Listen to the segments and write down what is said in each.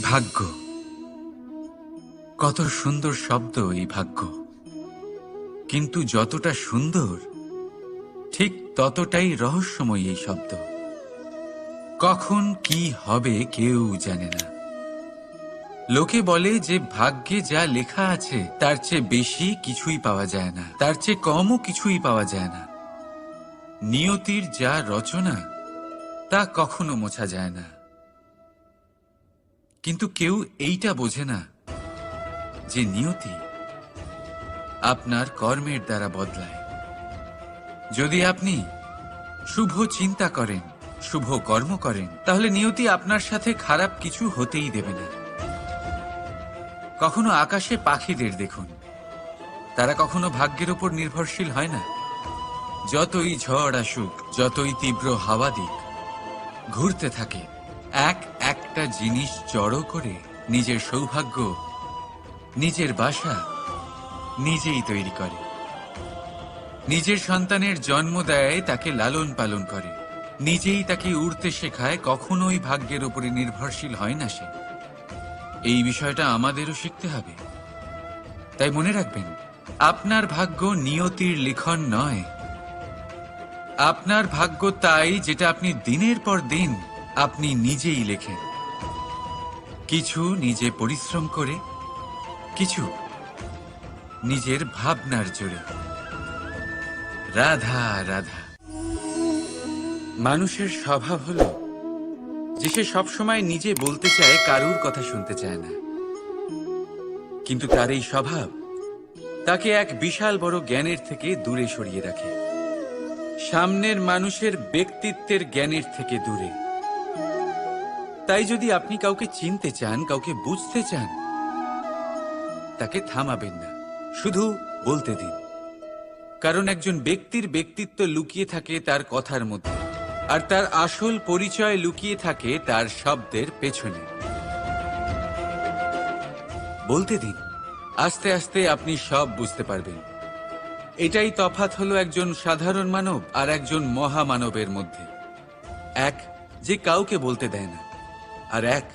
ভাগ্য, কত সুন্দর শব্দ এই ভাগ্য। কিন্তু যতটা সুন্দর ঠিক ততটাই রহস্যময় এই শব্দ। কখন কি হবে কেউ জানে না। লোকে বলে যে ভাগ্যে যা লেখা আছে তার চেয়ে বেশি কিছুই পাওয়া যায় না, তার চেয়ে কমও কিছুই পাওয়া যায় না। নিয়তির যা রচনা তা কখনো মোছা যায় না। কিন্তু কেউ এইটা বোঝে না যে নিয়তি আপনার কর্মের দ্বারা বদলায়। যদি আপনি শুভ চিন্তা করেন, শুভ কর্ম করেন, তাহলে নিয়তি আপনার সাথে খারাপ কিছু হতেই দেবে না। কখনো আকাশে পাখিদের দেখুন, তারা কখনো ভাগ্যের উপর নির্ভরশীল হয় না। যতই ঝড় আসুক, যতই তীব্র হাওয়া দিক, ঘুরতে থাকে, একটা জিনিস জড়ো করে নিজের সৌভাগ্য, নিজের বাসা নিজেই তৈরি করে। নিজের সন্তানের জন্ম দেয়, তাকে লালন পালন করে, নিজেই তাকে উড়তে শেখায়, কখনোই ভাগ্যের উপরে নির্ভরশীল হয় না সে। এই বিষয়টা আমাদেরও শিখতে হবে। তাই মনে রাখবেন, আপনার ভাগ্য নিয়তির লিখন নয়। আপনার ভাগ্য তাই যেটা আপনি দিনের পর দিন আপনি নিজেই লেখেন। কিছু নিজে পরিশ্রম করে, কিছু নিজের ভাবনার জোরে। রাধা রাধা। মানুষের স্বভাব হলো যে সে সবসময় নিজে বলতে চায়, কারুর কথা শুনতে চায় না। কিন্তু তার এই স্বভাব তাকে এক বিশাল বড় জ্ঞানের থেকে দূরে সরিয়ে রাখে, সামনের মানুষের ব্যক্তিত্বের জ্ঞানের থেকে দূরে। তাই যদি আপনি কাউকে চিনতে চান, কাউকে বুঝতে চান, তাকে থামাবেন না, শুধু বলতে দিন। কারণ একজন ব্যক্তির ব্যক্তিত্ব লুকিয়ে থাকে তার কথার মধ্যে, আর তার আসল পরিচয় লুকিয়ে থাকে তার শব্দের পেছনে। বলতে দিন, আস্তে আস্তে আপনি সব বুঝতে পারবেন। এটাই তফাৎ হলো একজন সাধারণ মানব আর একজন মহামানবের মধ্যে। এক যে কাউকে বলতে দেয় না, আর এক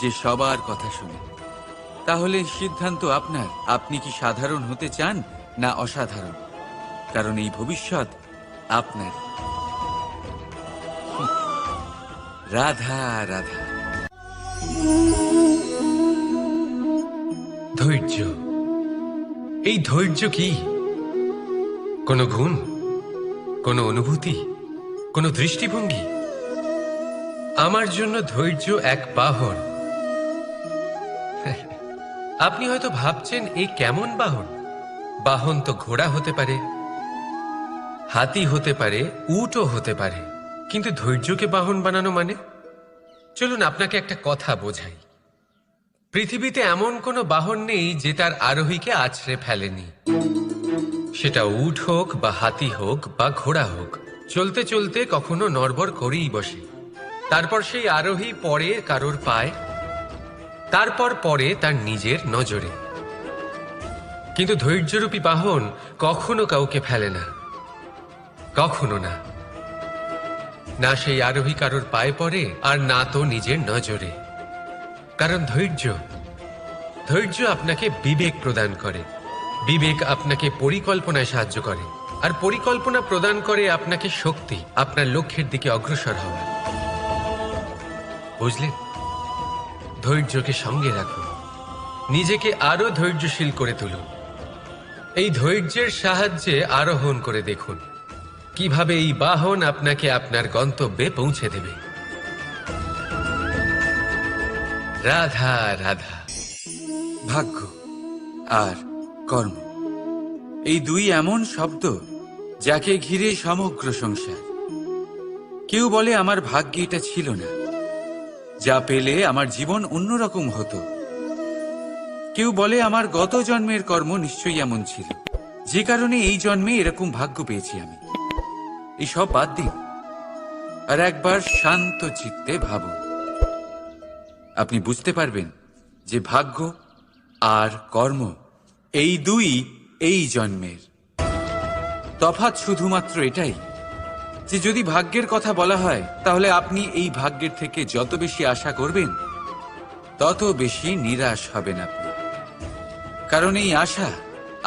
যে সবার কথা শুনে। তাহলে সিদ্ধান্ত আপনার, আপনি কি সাধারণ হতে চান না অসাধারণ? কারণ এই ভবিষ্যৎ আপনার। রাধা রাধা। ধৈর্য, এই ধৈর্য কি কোনো গুণ, কোনো অনুভূতি, কোনো দৃষ্টিভঙ্গি? আমার জন্য ধৈর্য এক বাহন। আপনি হয়তো ভাবছেন, এই কেমন বাহন? বাহন তো ঘোড়া হতে পারে, হাতি হতে পারে, উটও হতে পারে, কিন্তু ধৈর্যকে বাহন বানানো মানে? চলুন আপনাকে একটা কথা বোঝাই। পৃথিবীতে এমন কোনো বাহন নেই যে তার আরোহীকে আছড়ে ফেলেনি। সেটা উট হোক বা হাতি হোক বা ঘোড়া হোক, চলতে চলতে কখনো নড়বড় করেই বসে। তারপর সেই আরোহী পড়ে কারোর পায়, তারপর পড়ে তার নিজের নজরে। কিন্তু ধৈর্যরূপী বাহন কখনো কাউকে ফেলে না, কখনো না। না সেই আরোহী কারোর পায়ে পড়ে, আর না তো নিজের নজরে। কারণ ধৈর্য আপনাকে বিবেক প্রদান করে, বিবেক আপনাকে পরিকল্পনায় সাহায্য করে, আর পরিকল্পনা প্রদান করে আপনাকে শক্তি, আপনার লক্ষ্যের দিকে অগ্রসর হওয়া। বুঝলেন? ধৈর্যকে সঙ্গে রাখুন, নিজেকে আরো ধৈর্যশীল করে তুলুন। এই ধৈর্যের সাহায্যে আরোহণ করে দেখুন কিভাবে এই বাহন আপনাকে আপনার গন্তব্যে পৌঁছে দেবে। রাধা রাধা। ভাগ্য আর কর্ম, এই দুই এমন শব্দ যাকে ঘিরে সমগ্র সংসার। কেউ বলে আমার ভাগ্যে এটা ছিল না, যা পেলে আমার জীবন অন্যরকম হতো। কেউ বলে আমার গত জন্মের কর্ম নিশ্চয়ই এমন ছিল, যে কারণে এই জন্মে এরকম ভাগ্য পেয়েছি আমি। এই সব বাদ দিন আর একবার শান্ত চিত্তে ভাবুন। আপনি বুঝতে পারবেন যে ভাগ্য আর কর্ম এই দুই এই জন্মের। তফাৎ শুধুমাত্র এটাই যে যদি ভাগ্যের কথা বলা হয়, তাহলে আপনি এই ভাগ্যের থেকে যত বেশি আশা করবেন তত বেশি নিরাশ হবেন আপনি। কারণ এই আশা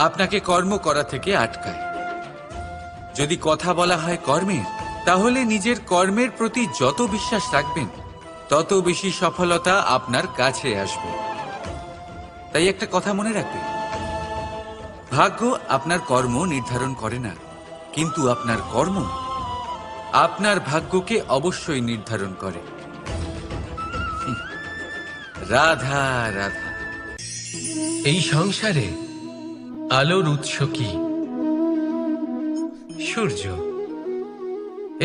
আপনাকে কর্ম করা থেকে আটকায়। যদি কথা বলা হয় কর্মের, তাহলে নিজের কর্মের প্রতি যত বিশ্বাস রাখবেন তত বেশি সফলতা আপনার কাছে আসবে। তাই একটা কথা মনে রাখবেন, ভাগ্য আপনার কর্ম নির্ধারণ করে না, কিন্তু আপনার কর্ম আপনার ভাগ্যকে অবশ্যই নির্ধারণ করে। রাধা রাধা। এই সংসারে আলোর উৎস কি? সূর্য।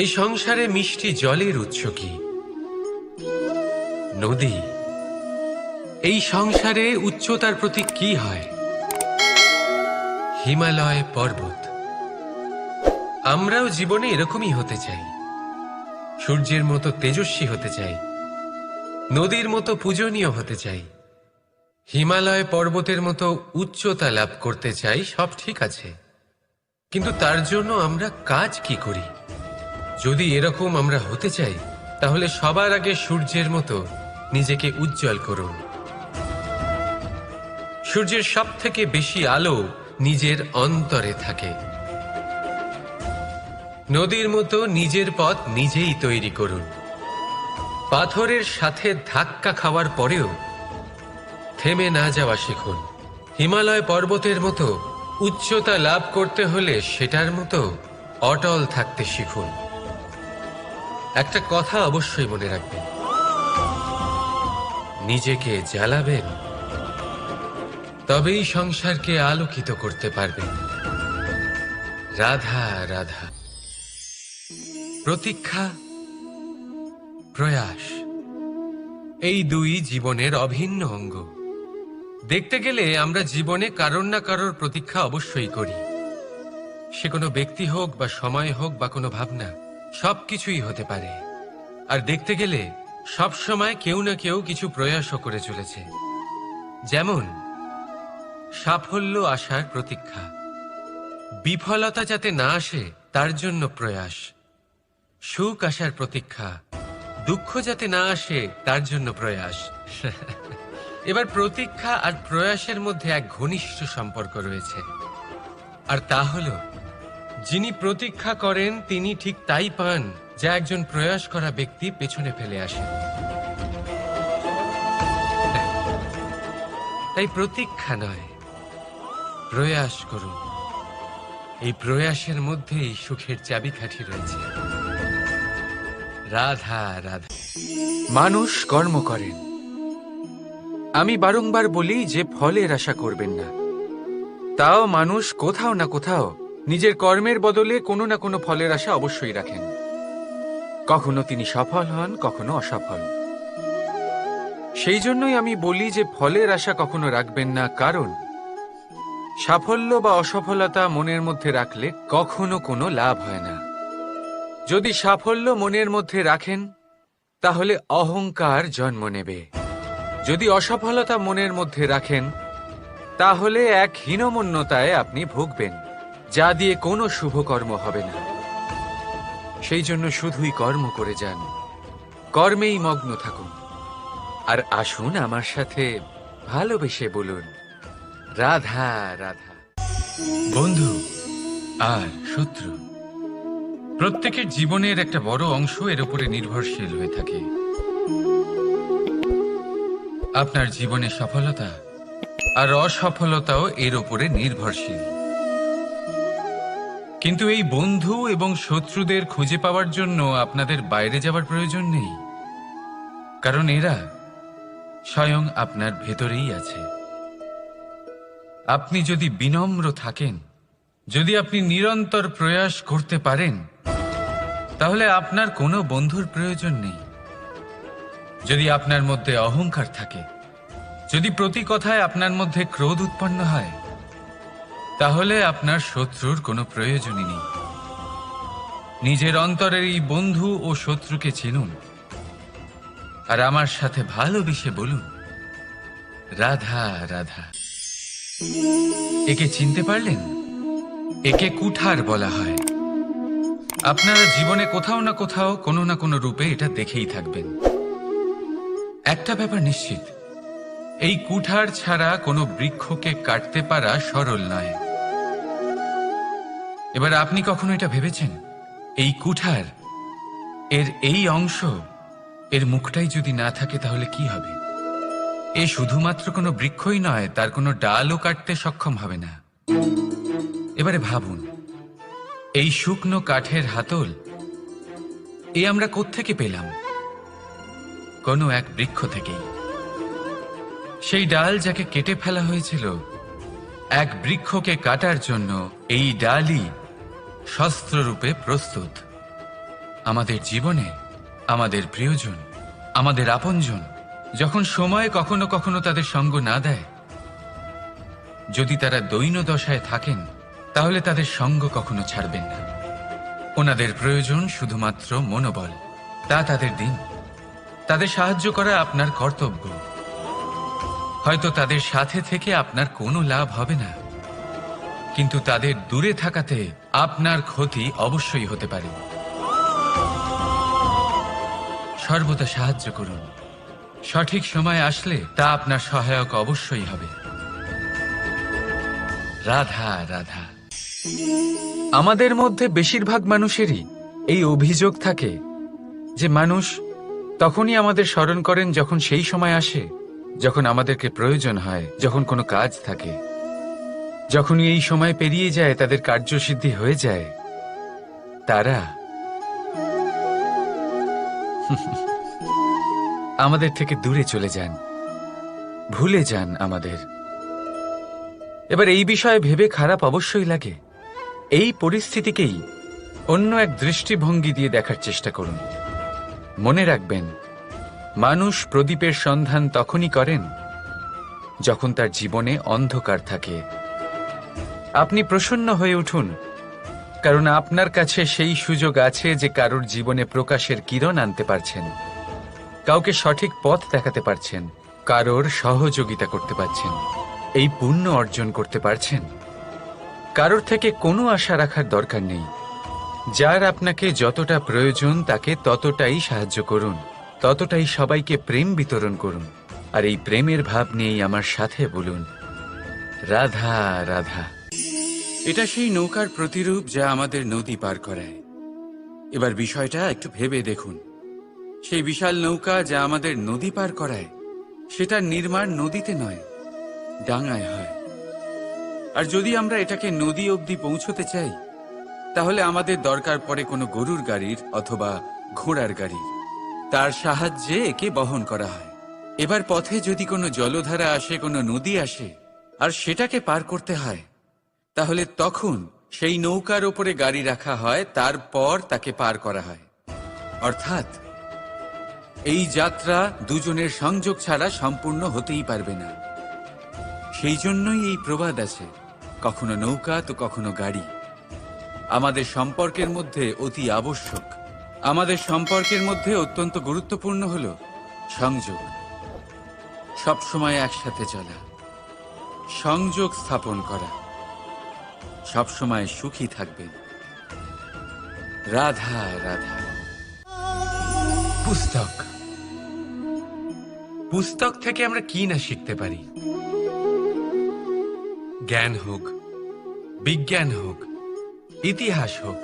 এই সংসারে মিষ্টি জলের উৎস কি? নদী। এই সংসারে উচ্চতার প্রতীক কি হয়? হিমালয় পর্বত। আমরাও জীবনে এরকমই হতে চাই, সূর্যের মতো তেজস্বী হতে চাই, নদীর মতো পূজনীয় হতে চাই, হিমালয় পর্বতের মতো উচ্চতা লাভ করতে চাই। সব ঠিক আছে, কিন্তু তার জন্য আমরা কাজ কি করি? যদি এরকম আমরা হতে চাই, তাহলে সবার আগে সূর্যের মতো নিজেকে উজ্জ্বল করুন। সূর্যের সব থেকে বেশি আলো নিজের অন্তরে থাকে। নদীর মতো নিজের পথ নিজেই তৈরি করুন। পাথরের সাথে ধাক্কা খাওয়ার পরেও থেমে না যাওয়া শিখুন। হিমালয় পর্বতের মতো উচ্চতা লাভ করতে হলে সেটার মতো অটল থাকতে শিখুন। একটা কথা অবশ্যই মনে রাখবেন, নিজেকে জ্বালাবেন, তবেই সংসারকে আলোকিত করতে পারবেন। রাধা রাধা। প্রতীক্ষা, প্রয়াস, এই দুই জীবনের অভিন্ন অঙ্গ। দেখতে গেলে আমরা জীবনে কারোর না কারোর প্রতীক্ষা অবশ্যই করি। সে কোনো ব্যক্তি হোক বা সময় হোক বা কোনো ভাবনা, সবকিছুই হতে পারে। আর দেখতে গেলে সব সময় কেউ না কেউ কিছু প্রয়াসও করে চলেছে। যেমন সাফল্য আসার প্রতীক্ষা, বিফলতা যাতে না আসে তার জন্য প্রয়াস, সুখ আসার প্রতীক্ষা, দুঃখ যাতে না আসে তার জন্য প্রয়াস। এবার প্রতীক্ষা আর প্রয়াসের মধ্যে এক ঘনিষ্ঠ সম্পর্ক রয়েছে, আর তা হলো যিনি প্রতীক্ষা করেন তিনি ঠিক তাই পান যা একজন প্রয়াস করা ব্যক্তি পেছনে ফেলে আসে। তাই প্রতীক্ষা নয়, প্রয়াস করুন। এই প্রয়াসের মধ্যেই সুখের চাবিকাঠি রয়েছে। রাধা রাধা। মানুষ কর্ম করেন। আমি বারংবার বলি যে ফলের আশা করবেন না। তাও মানুষ কোথাও না কোথাও নিজের কর্মের বদলে কোনো না কোনো ফলের আশা অবশ্যই রাখেন। কখনো তিনি সফল হন, কখনো অসফল। সেই জন্যই আমি বলি যে ফলের আশা কখনো রাখবেন না, কারণ সাফল্য বা অসফলতা মনের মধ্যে রাখলে কখনো কোনো লাভ হয় না। যদি সাফল্য মনের মধ্যে রাখেন তাহলে অহংকার জন্ম নেবে। যদি অসফলতা মনের মধ্যে রাখেন তাহলে এক হীনমন্যতায় আপনি ভুগবেন, যা দিয়ে কোনো শুভকর্ম হবে না। সেই জন্য শুধুই কর্ম করে যান, কর্মেই মগ্ন থাকুন। আর আসুন আমার সাথে ভালোবেসে বলুন, রাধা রাধা। বন্ধু আর শত্রু প্রত্যেকের জীবনের একটা বড় অংশ এর উপরে নির্ভরশীল হয়ে থাকে। আপনার জীবনে সফলতা আর অসফলতাও এর উপরে নির্ভরশীল। কিন্তু এই বন্ধু এবং শত্রুদের খুঁজে পাওয়ার জন্য আপনাদের বাইরে যাওয়ার প্রয়োজন নেই, কারণ এরা স্বয়ং আপনার ভেতরেই আছে। আপনি যদি বিনম্র থাকেন, যদি আপনি নিরন্তর প্রয়াস করতে পারেন, তাহলে আপনার কোনো বন্ধুর প্রয়োজন নেই। যদি আপনার মধ্যে অহংকার থাকে, যদি প্রতি কথায় আপনার মধ্যে ক্রোধ উৎপন্ন হয়, তাহলে আপনার শত্রুর কোনো প্রয়োজনই নেই। নিজের অন্তরের এই বন্ধু ও শত্রুকে চিনুন, আর আমার সাথে ভালোবেসে বলুন, রাধা রাধা। একে চিনতে পারলেন? একে কুঠার বলা হয়। আপনারা জীবনে কোথাও না কোথাও কোনো না কোনো রূপে এটা দেখেই থাকবেন। একটা ব্যাপার নিশ্চিত, এই কুঠার ছাড়া কোনো বৃক্ষকে কাটতে পারা সরল নয়। এবার আপনি কখনো এটা ভেবেছেন, এই কুঠার, এর এই অংশ, এর মুখটাই যদি না থাকে তাহলে কি হবে? এ শুধুমাত্র কোনো বৃক্ষই নয়, তার কোনো ডালও কাটতে সক্ষম হবে না। এবারে ভাবুন, এই শুকনো কাঠের হাতল এ আমরা কোত্থেকে পেলাম? কোনো এক বৃক্ষ থেকেই। সেই ডাল যাকে কেটে ফেলা হয়েছিল এক বৃক্ষকে কাটার জন্য, এই ডালই শস্ত্ররূপে প্রস্তুত। আমাদের জীবনে আমাদের প্রিয়জন, আমাদের আপনজন যখন সময় কখনো কখনো তাদের সঙ্গ না দেয়, যদি তারা দৈন্য দশায় থাকেন, তাহলে তাদের সঙ্গ কখনো ছাড়বেন না। ওনাদের প্রয়োজন শুধুমাত্র মনোবল। তা তাদের দিন, তাদের সাহায্য করা আপনার কর্তব্য। হয়তো তাদের সাথে থেকে আপনার কোনো লাভ হবে না, কিন্তু তাদের দূরে থাকাতে আপনার ক্ষতি অবশ্যই হতে পারে। সর্বদা সাহায্য করুন, সঠিক সময় আসলে তা আপনার সহায়ক অবশ্যই হবে। রাধা রাধা। আমাদের মধ্যে বেশিরভাগ মানুষেরই এই অভিযোগ থাকে যে মানুষ তখনই আমাদের স্মরণ করেন যখন সেই সময় আসে যখন আমাদেরকে প্রয়োজন হয়, যখন কোনো কাজ থাকে। যখনই এই সময় পেরিয়ে যায়, তাদের কার্যসিদ্ধি হয়ে যায়, তারা আমাদের থেকে দূরে চলে যান, ভুলে যান আমাদের। এবার এই বিষয়ে ভেবে খারাপ অবশ্যই লাগে। এই পরিস্থিতিকেই অন্য এক দৃষ্টিভঙ্গি দিয়ে দেখার চেষ্টা করুন। মনে রাখবেন, মানুষ প্রদীপের সন্ধান তখনই করেন যখন তার জীবনে অন্ধকার থাকে। আপনি প্রসন্ন হয়ে উঠুন, কারণ আপনার কাছে সেই সুযোগ আছে যে কারোর জীবনে প্রকাশের কিরণ আনতে পারছেন, কাউকে সঠিক পথ দেখাতে পারছেন, কারোর সহযোগিতা করতে পারছেন, এই পুণ্য অর্জন করতে পারছেন। কারোর থেকে কোনো আশা রাখার দরকার নেই। যার আপনাকে যতটা প্রয়োজন তাকে ততটাই সাহায্য করুন, ততটাই সবাইকে প্রেম বিতরণ করুন। আর এই প্রেমের ভাব নিয়েই আমার সাথে বলুন, রাধা রাধা। এটা সেই নৌকার প্রতিরূপ যা আমাদের নদী পার করায়। এবার বিষয়টা একটু ভেবে দেখুন, সেই বিশাল নৌকা যা আমাদের নদী পার করায়, সেটার নির্মাণ নদীতে নয়, ডাঙায় হয়। আর যদি আমরা এটাকে নদী অবধি পৌঁছতে চাই, তাহলে আমাদের দরকার পড়ে কোনো গরুর গাড়ির অথবা ঘোড়ার গাড়ির। তার সাহায্যে একে বহন করা হয়। এবার পথে যদি কোনো জলধারা আসে, কোনো নদী আসে, আর সেটাকে পার করতে হয়, তাহলে তখন সেই নৌকার ওপরে গাড়ি রাখা হয়, তারপর তাকে পার করা হয়। অর্থাৎ এই যাত্রা দুজনের সংযোগ ছাড়া সম্পূর্ণ হতেই পারবে না। সেই জন্যই এই প্রবাদ আছে, কখনো নৌকা তো কখনো গাড়ি। আমাদের সম্পর্কের মধ্যে অতি আবশ্যক, আমাদের সম্পর্কের মধ্যে অত্যন্ত গুরুত্বপূর্ণ হল সংযোগ। সবসময় একসাথে চলা, সংযোগ স্থাপন করা। সবসময় সুখী থাকবেন। রাধা রাধা। পুস্তক, পুস্তক থেকে আমরা কি না শিখতে পারি। জ্ঞান হোক, বিজ্ঞান হোক, ইতিহাস হোক,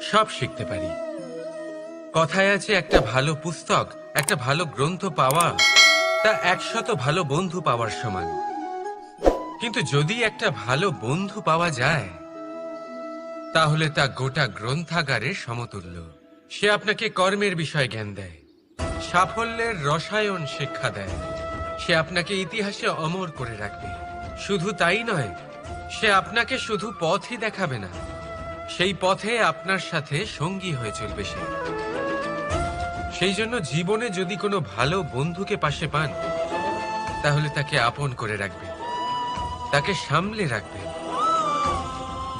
সব শিখতে পারি। কথায় আছে, একটা ভালো পুস্তক, একটা ভালো গ্রন্থ পাওয়া তা 100 ভালো বন্ধু পাওয়ার সমান। কিন্তু যদি একটা ভালো বন্ধু পাওয়া যায়, তাহলে তা গোটা গ্রন্থাগারের সমতুল্য। সে আপনাকে কর্মের বিষয়ে জ্ঞান দেয়, সাফল্যের রসায়ন শিক্ষা দেয়, সে আপনাকে ইতিহাসে অমর করে রাখবে। শুধু তাই নয়, সে আপনাকে শুধু পথই দেখাবে না, সেই পথে আপনার সাথে সঙ্গী হয়ে চলবে সে। সেই জন্য জীবনে যদি কোনো ভালো বন্ধুকে পাশে পান, তাহলে তাকে আপন করে রাখবেন, তাকে সামলে রাখবেন,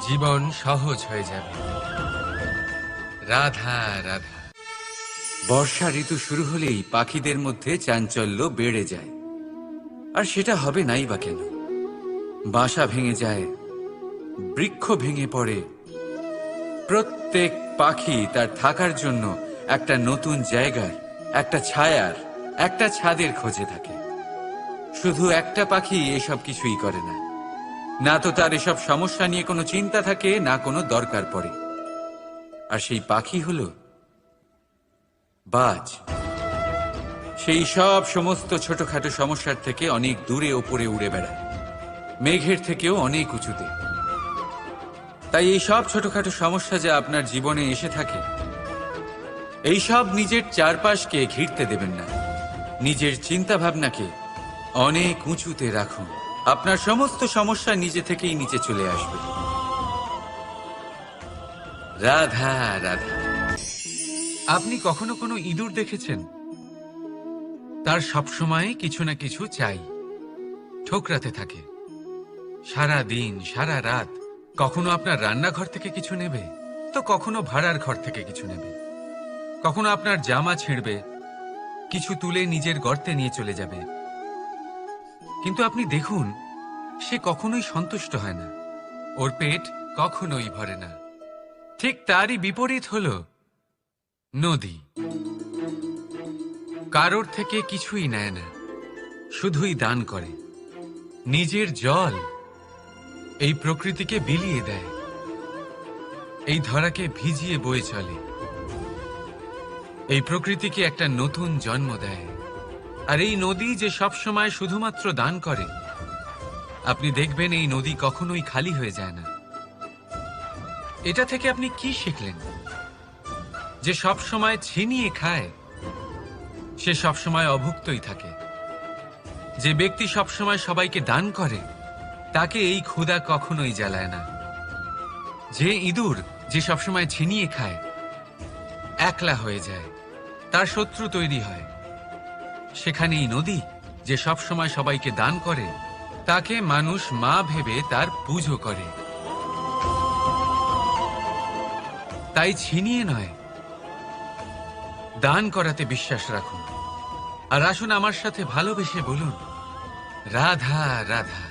জীবন সহজ হয়ে যাবে। রাধা রাধা। বর্ষা ঋতু শুরু হলেই পাখিদের মধ্যে চাঞ্চল্য বেড়ে যায়। আর সেটা হবে নাই বা কেন? বাসা ভেঙে যায়, বৃক্ষ ভেঙে পড়ে, প্রত্যেক পাখি তার থাকার জন্য একটা নতুন জায়গার, একটা ছায়ার, একটা ছাদের খোঁজে থাকে। শুধু একটা পাখি এসব কিছুই করে না। না তো তার এসব সমস্যা নিয়ে কোনো চিন্তা থাকে, না কোনো দরকার পড়ে। আর সেই পাখি হলো বাজ। সেই সব সমস্ত ছোটখাটো সমস্যার থেকে অনেক দূরে ওপরে উড়ে বেড়ায়, মেঘের থেকেও অনেক উঁচুতে। তাই এই সব ছোটখাটো সমস্যা যা আপনার জীবনে এসে থাকে, এই সব নিজের চারপাশকে ঘিরতে দেবেন না। নিজের চিন্তা ভাবনাকে অনেক উঁচুতে রাখুন। আপনার সমস্ত সমস্যা নিজে থেকেই নিচে চলে আসবে। রাধা রাধা। আপনি কখনো কোনো ইঁদুর দেখেছেন? তার সবসময় কিছু না কিছু চাই, ঠোকরাতে থাকে সারা দিন সারা রাত। কখনো আপনার রান্নাঘর থেকে কিছু নেবে, তো কখনো ভাড়ার ঘর থেকে কিছু নেবে। কখনো আপনার জামা ছিঁড়বে, কিছু তুলে নিজের গর্তে নিয়ে চলে যাবে। কিন্তু আপনি দেখুন, সে কখনোই সন্তুষ্ট হয় না, ওর পেট কখনোই ভরে না। ঠিক তারই বিপরীত হল নদী। কারোর থেকে কিছুই নেয় না, শুধুই দান করে। নিজের জল এই প্রকৃতিকে বিলিয়ে দেয়, এই ধরাকে ভিজিয়ে বয়ে চলে, এই প্রকৃতিকে একটা নতুন জন্ম দেয়। আর এই নদী যে সবসময় শুধুমাত্র দান করে, আপনি দেখবেন এই নদী কখনোই খালি হয়ে যায় না। এটা থেকে আপনি কি শিখলেন? যে সবসময় ছিনিয়ে খায়, সে সবসময় অভুক্তই থাকে। যে ব্যক্তি সবসময় সবাইকে দান করে, তাকে এই ক্ষুধা কখনোই জ্বালায় না। যে ইঁদুর যে সবসময় ছিনিয়ে খায়, একলা হয়ে যায়, তার শত্রু তৈরি হয়। সেখানেই নদী যে সবসময় সবাইকে দান করে, তাকে মানুষ মা ভেবে তার পুজো করে। তাই ছিনিয়ে নয়, দান করাতে বিশ্বাস রাখুন। আর আসুন আমার সাথে ভালোবেসে বলুন, রাধা রাধা।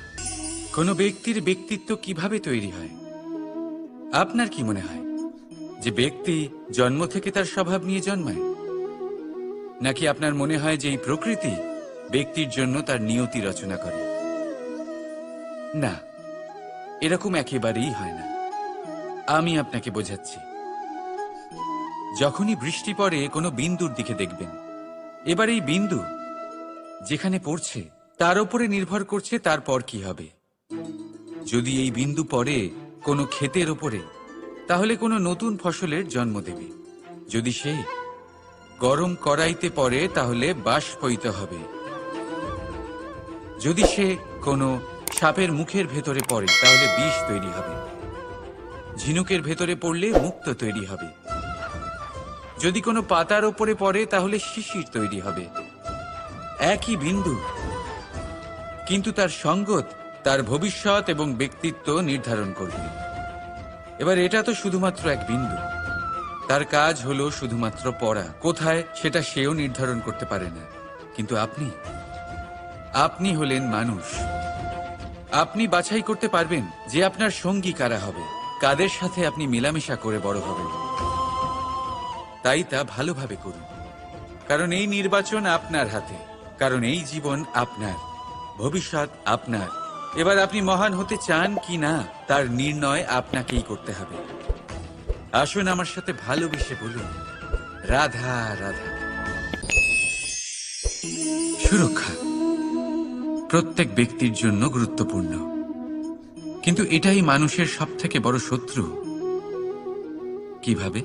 কোনো ব্যক্তির ব্যক্তিত্ব কিভাবে তৈরি হয়? আপনার কি মনে হয় যে ব্যক্তি জন্ম থেকে তার স্বভাব নিয়ে জন্মায়? নাকি আপনার মনে হয় যে এই প্রকৃতি ব্যক্তির জন্য তার নিয়তি রচনা করে? না, এরকম একেবারেই হয় না। আমি আপনাকে বোঝাচ্ছি। যখনই বৃষ্টি পড়ে, কোনো বিন্দুর দিকে দেখবেন। এবার এই বিন্দু যেখানে পড়ছে তার উপরে নির্ভর করছে তারপর কি হবে। যদি এই বিন্দু পড়ে কোনো ক্ষেতের ওপরে, তাহলে কোনো নতুন ফসলের জন্ম দেবে। যদি সে গরম কড়াইতে পড়ে, তাহলে বাষ্পীত হবে। যদি সে কোনো সাপের মুখের ভেতরে পড়ে, তাহলে বিষ তৈরি হবে। ঝিনুকের ভেতরে পড়লে মুক্তো তৈরি হবে। যদি কোনো পাতার ওপরে পড়ে, তাহলে শিশির তৈরি হবে। একই বিন্দু, কিন্তু তার সঙ্গত তার ভবিষ্যৎ এবং ব্যক্তিত্ব নির্ধারণ করবে। এবার এটা তো শুধুমাত্র এক বিন্দু, তার কাজ হলো শুধুমাত্র পড়া। কোথায় সেটা সেও নির্ধারণ করতে পারে না। কিন্তু আপনি হলেন মানুষ। আপনি বাছাই করতে পারবেন যে আপনার সঙ্গী কারা হবে, কাদের সাথে আপনি মেলামেশা করে বড় হবেন। তাই তা ভালোভাবে করুন, কারণ এই নির্বাচন আপনার হাতে। কারণ এই জীবন আপনার, ভবিষ্যৎ আপনার। এবার আপনি মহান হতে চান কি না, তার নির্ণয় আপনাকেই করতে হবে। আসুন আমার সাথে ভালোবেসে বলুন, রাধা রাধা। সুরক্ষা প্রত্যেক ব্যক্তির জন্য গুরুত্বপূর্ণ, কিন্তু এটাই মানুষের সবথেকে বড় শত্রু। কিভাবে?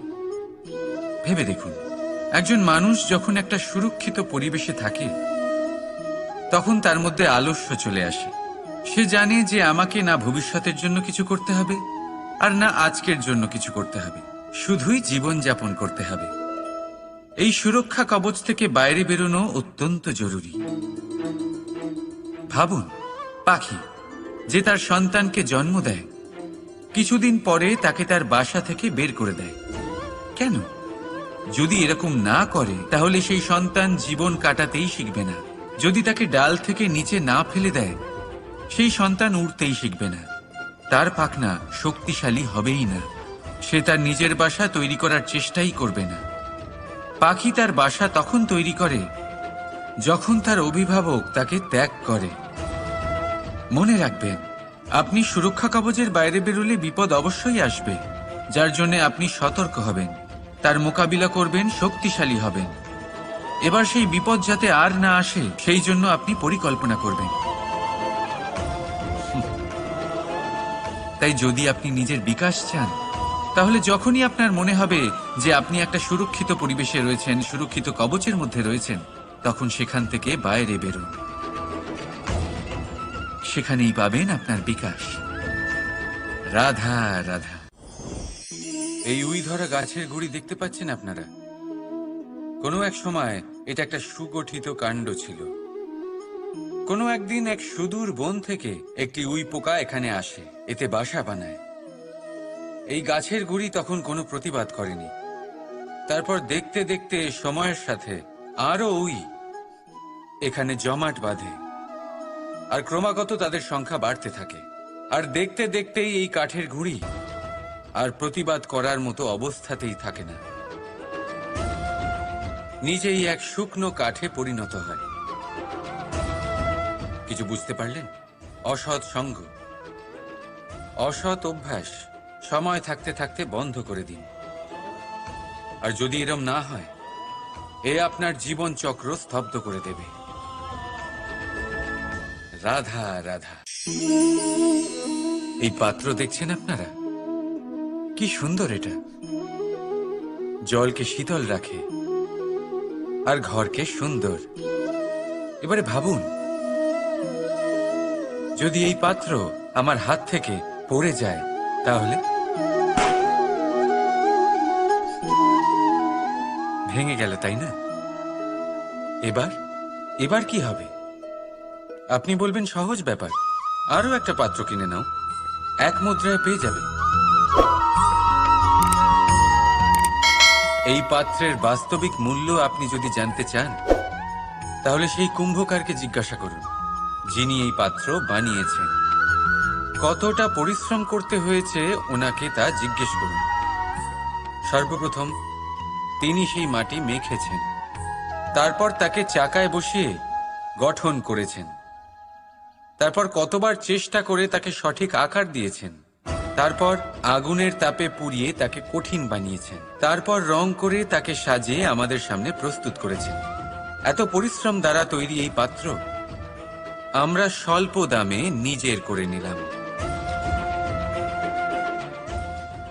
ভেবে দেখুন। একজন মানুষ যখন একটা সুরক্ষিত পরিবেশে থাকে, তখন তার মধ্যে আলস্য চলে আসে। সে জানে যে আমাকে না ভবিষ্যতের জন্য কিছু করতে হবে, আর না আজকের জন্য কিছু করতে হবে, শুধুই জীবন যাপন করতে হবে। এই সুরক্ষা কবচ থেকে বাইরে বেরোনো অত্যন্ত জরুরি। ভাবুন, পাখি যে তার সন্তানকে জন্ম দেয়, কিছুদিন পরে তাকে তার বাসা থেকে বের করে দেয়। কেন? যদি এরকম না করে, তাহলে সেই সন্তান জীবন কাটাতেই শিখবে না। যদি তাকে ডাল থেকে নিচে না ফেলে দেয়, সেই সন্তান উড়তেই শিখবে না। তার পাখনা শক্তিশালী হবেই না। সে তার নিজের বাসা তৈরি করার চেষ্টাই করবে না। পাখি তার বাসা তখন তৈরি করে যখন তার অভিভাবক তাকে ত্যাগ করে। মনে রাখবেন, আপনি সুরক্ষা কবচের বাইরে বেরোলে বিপদ অবশ্যই আসবে, যার জন্য আপনি সতর্ক হবেন, তার মোকাবিলা করবেন, শক্তিশালী হবেন। এবার সেই বিপদ যাতে আর না আসে সেই জন্য আপনি পরিকল্পনা করবেন। তাই যদি আপনি নিজের বিকাশ চান, তাহলে যখনই আপনার মনে হবে যে আপনি একটা সুরক্ষিত পরিবেশে রয়েছেন, সুরক্ষিত কবচের মধ্যে রয়েছেন, তখন সেখান থেকে বাইরে বেরোন। সেখানেই পাবেন আপনার বিকাশ। রাধা রাধা। এই উই ধরা গাছের গুড়ি দেখতে পাচ্ছেন আপনারা? কোনো এক সময় এটা একটা সুগঠিত কাণ্ড ছিল। কোনো একদিন এক সুদূর বন থেকে একটি উই পোকা এখানে আসে, এতে বাসা বানায়। এই গাছের গুড়ি তখন কোনো প্রতিবাদ করেনি। তারপর দেখতে দেখতে সময়ের সাথে আরো উই এখানে জমাট বাঁধে, আর ক্রমাগত তাদের সংখ্যা বাড়তে থাকে। আর দেখতে দেখতেই এই কাঠের গুঁড়ি আর প্রতিবাদ করার মতো অবস্থাতেই থাকে না, নিজেই এক শুকনো কাঠে পরিণত হয়। কিছু বুঝতে পারলেন? অসৎ সঙ্গ, অসৎ অভ্যাস সময় থাকতে থাকতে বন্ধ করে দিন। আর যদি এরম না হয়, এ আপনার জীবন চক্র স্তব্ধ করে দেবে। রাধা রাধা। এই পাত্র দেখছেন আপনারা? কি সুন্দর এটা! জলকে শীতল রাখে আর ঘরকে সুন্দর। এবারে ভাবুন, যদি এই পাত্র আমার হাত থেকে পড়ে যায় তাহলে? ভেঙে গেল, তাই না? এবার কি হবে? আপনি বলবেন সহজ ব্যাপার, আরো একটা পাত্র কিনে নাও, এক মুদ্রায় পেয়ে যাবে। এই পাত্রের বাস্তবিক মূল্য আপনি যদি জানতে চান, তাহলে সেই কুম্ভকারকে জিজ্ঞাসা করুন, যিনি এই পাত্র বানিয়েছেন। কতটা পরিশ্রম করতে হয়েছে ওনাকে তা জিজ্ঞেস করুন। সর্বপ্রথম তিনি সেই মাটি মেখেছেন, তারপর তাকে চাকায় বসিয়ে গঠন করেছেন, তারপর কতবার চেষ্টা করে তাকে সঠিক আকার দিয়েছেন, তারপর আগুনের তাপে পুড়িয়ে তাকে কঠিন বানিয়েছেন, তারপর রং করে তাকে সাজিয়ে আমাদের সামনে প্রস্তুত করেছেন। এত পরিশ্রম দ্বারা তৈরি এই পাত্র আমরা স্বল্প দামে নিজের করে নিলাম।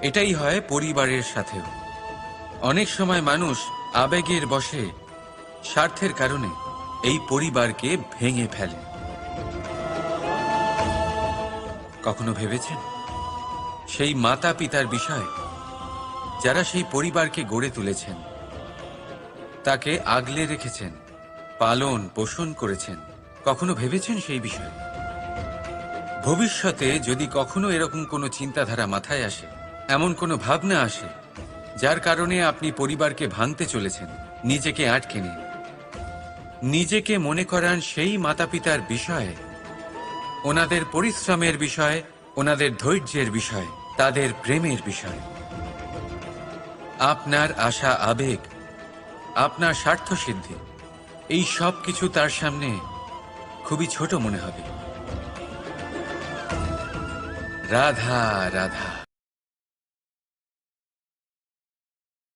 এটাই হয় পরিবারের সাথেও। অনেক সময় মানুষ আবেগের বশে, স্বার্থের কারণে এই পরিবারকে ভেঙে ফেলে। কখনো ভেবেছেন সেই মাতা পিতার বিষয়, যারা সেই পরিবারকে গড়ে তুলেছেন, তাকে আগলে রেখেছেন, পালন পোষণ করেছেন? কখনো ভেবেছেন সেই বিষয়ে? ভবিষ্যতে যদি কখনো এরকম কোনো চিন্তাধারা মাথায় আসে, এমন কোনো ভাবনা আসে যার কারণে আপনি পরিবারকে ভাঙতে চলেছেন, নিজেকে আটকে নিন। নিজেকে মনে করান সেই মাতা পিতার বিষয়ে, ওনাদের পরিশ্রমের বিষয়, ওনাদের ধৈর্যের বিষয়, তাদের প্রেমের বিষয়। আপনার আশা, আবেগ, আপনার স্বার্থ সিদ্ধি, এই সব কিছু তার সামনে খুবই ছোট মনে হবে। রাধা রাধা।